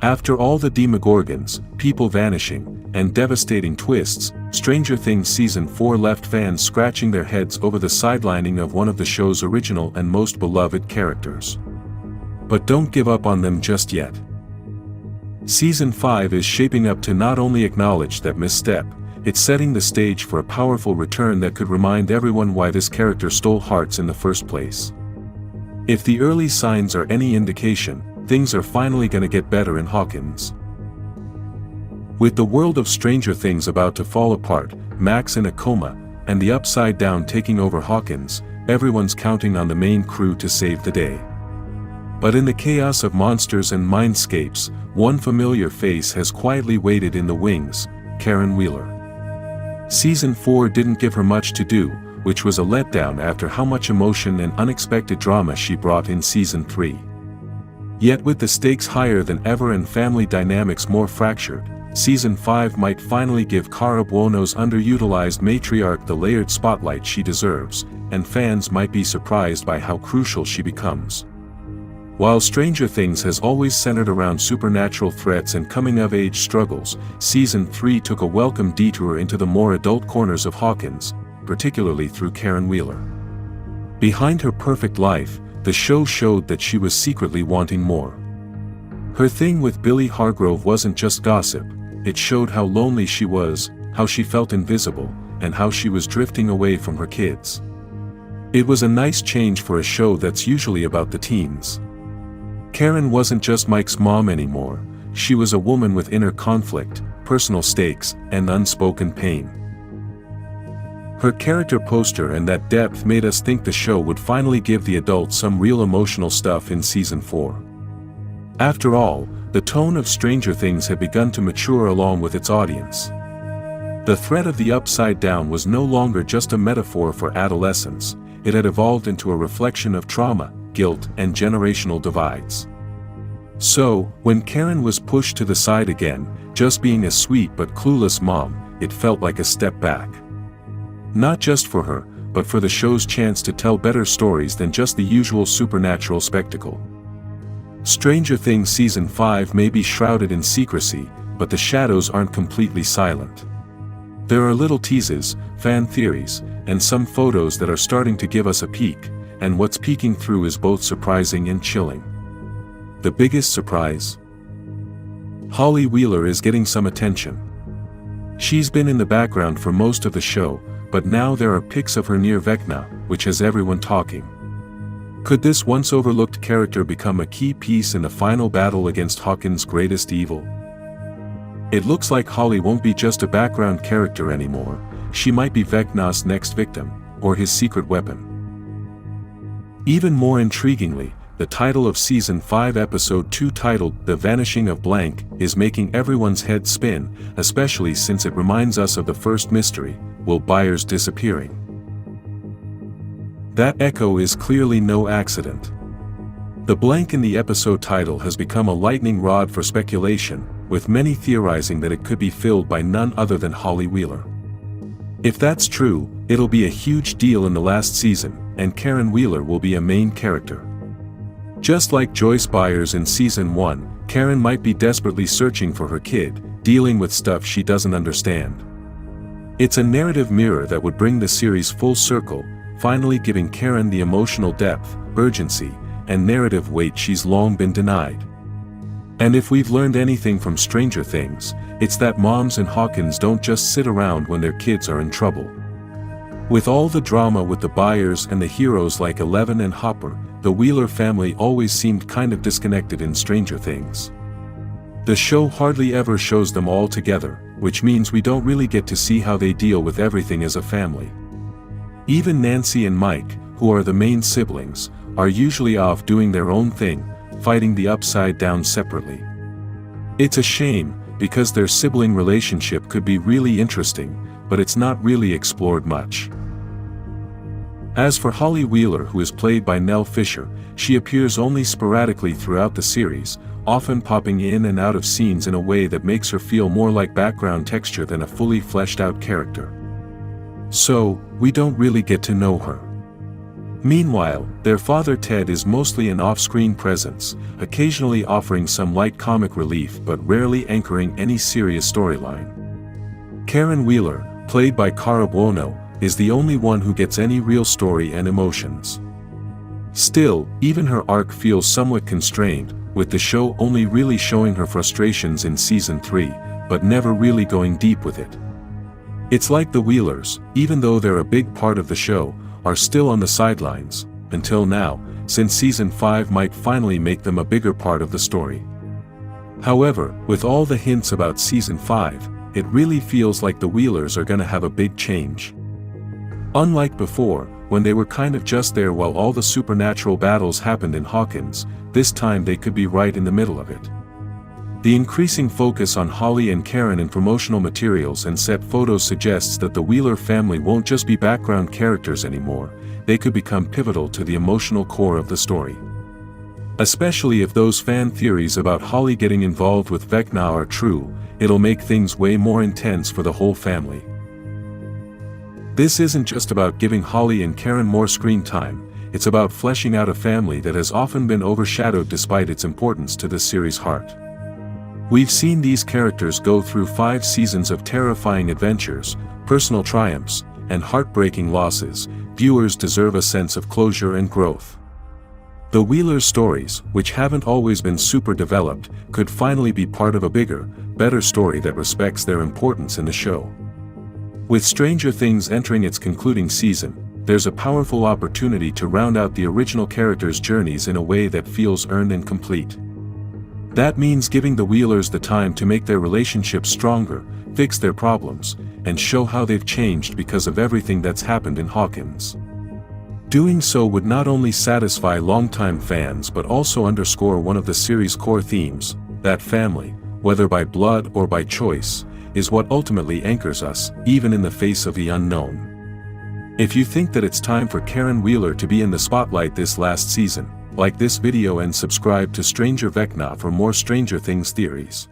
After all the demogorgons, people vanishing, and devastating twists, Stranger Things Season 4 left fans scratching their heads over the sidelining of one of the show's original and most beloved characters. But don't give up on them just yet. Season 5 is shaping up to not only acknowledge that misstep, it's setting the stage for a powerful return that could remind everyone why this character stole hearts in the first place. If the early signs are any indication, things are finally gonna get better in Hawkins. With the world of Stranger Things about to fall apart, Max in a coma, and the Upside Down taking over Hawkins, everyone's counting on the main crew to save the day. But in the chaos of monsters and mindscapes, one familiar face has quietly waited in the wings: Karen Wheeler. Season 4 didn't give her much to do, which was a letdown after how much emotion and unexpected drama she brought in Season 3. Yet with the stakes higher than ever and family dynamics more fractured, Season 5 might finally give Cara Buono's underutilized matriarch the layered spotlight she deserves, and fans might be surprised by how crucial she becomes. While Stranger Things has always centered around supernatural threats and coming-of-age struggles, Season 3 took a welcome detour into the more adult corners of Hawkins, particularly through Karen Wheeler. Behind her perfect life, the show showed that she was secretly wanting more. Her thing with Billy Hargrove wasn't just gossip, it showed how lonely she was, how she felt invisible, and how she was drifting away from her kids. It was a nice change for a show that's usually about the teens. Karen wasn't just Mike's mom anymore, she was a woman with inner conflict, personal stakes, and unspoken pain. Her character poster and that depth made us think the show would finally give the adults some real emotional stuff in Season 4. After all, the tone of Stranger Things had begun to mature along with its audience. The threat of the Upside Down was no longer just a metaphor for adolescence, it had evolved into a reflection of trauma, guilt, and generational divides. So, when Karen was pushed to the side again, just being a sweet but clueless mom, it felt like a step back. Not just for her, but for the show's chance to tell better stories than just the usual supernatural spectacle. Stranger Things Season 5 may be shrouded in secrecy, but the shadows aren't completely silent. There are little teases, fan theories, and some photos that are starting to give us a peek, and what's peeking through is both surprising and chilling. The biggest surprise? Holly Wheeler is getting some attention. She's been in the background for most of the show, but now there are pics of her near Vecna, which has everyone talking. Could this once overlooked character become a key piece in the final battle against Hawkins' greatest evil? It looks like Holly won't be just a background character anymore, she might be Vecna's next victim, or his secret weapon. Even more intriguingly, the title of Season 5 Episode 2 titled The Vanishing of Blank is making everyone's head spin, especially since it reminds us of the first mystery, Will Byers disappearing? That echo is clearly no accident. The blank in the episode title has become a lightning rod for speculation, with many theorizing that it could be filled by none other than Holly Wheeler. If that's true, it'll be a huge deal in the last season, and Karen Wheeler will be a main character. Just like Joyce Byers in Season 1, Karen might be desperately searching for her kid, dealing with stuff she doesn't understand. It's a narrative mirror that would bring the series full circle, finally giving Karen the emotional depth, urgency, and narrative weight she's long been denied. And if we've learned anything from Stranger Things, it's that moms in Hawkins don't just sit around when their kids are in trouble. With all the drama with the Byers and the heroes like Eleven and Hopper, the Wheeler family always seemed kind of disconnected in Stranger Things. The show hardly ever shows them all together, which means we don't really get to see how they deal with everything as a family. Even Nancy and Mike, who are the main siblings, are usually off doing their own thing, fighting the Upside Down separately. It's a shame, because their sibling relationship could be really interesting, but it's not really explored much. As for Holly Wheeler, who is played by Nell Fisher, she appears only sporadically throughout the series, often popping in and out of scenes in a way that makes her feel more like background texture than a fully fleshed out character. So, we don't really get to know her. Meanwhile, their father Ted is mostly an off-screen presence, occasionally offering some light comic relief but rarely anchoring any serious storyline. Karen Wheeler, played by Cara Buono, is the only one who gets any real story and emotions. Still, even her arc feels somewhat constrained, with the show only really showing her frustrations in season 3, but never really going deep with it. It's like the Wheelers, even though they're a big part of the show, are still on the sidelines, until now, since season 5 might finally make them a bigger part of the story. However, with all the hints about season 5, it really feels like the Wheelers are gonna have a big change. Unlike before, when they were kind of just there while all the supernatural battles happened in Hawkins, this time they could be right in the middle of it. The increasing focus on Holly and Karen in promotional materials and set photos suggests that the Wheeler family won't just be background characters anymore, they could become pivotal to the emotional core of the story. Especially if those fan theories about Holly getting involved with Vecna are true, it'll make things way more intense for the whole family. This isn't just about giving Holly and Karen more screen time, it's about fleshing out a family that has often been overshadowed despite its importance to the series' heart. We've seen these characters go through 5 seasons of terrifying adventures, personal triumphs, and heartbreaking losses. Viewers deserve a sense of closure and growth. The Wheelers' stories, which haven't always been super developed, could finally be part of a bigger, better story that respects their importance in the show. With Stranger Things entering its concluding season, there's a powerful opportunity to round out the original characters' journeys in a way that feels earned and complete. That means giving the Wheelers the time to make their relationships stronger, fix their problems, and show how they've changed because of everything that's happened in Hawkins. Doing so would not only satisfy longtime fans but also underscore one of the series' core themes, that family, whether by blood or by choice, is what ultimately anchors us, even in the face of the unknown. If you think that it's time for Karen Wheeler to be in the spotlight this last season, like this video and subscribe to Stranger Vecna for more Stranger Things theories.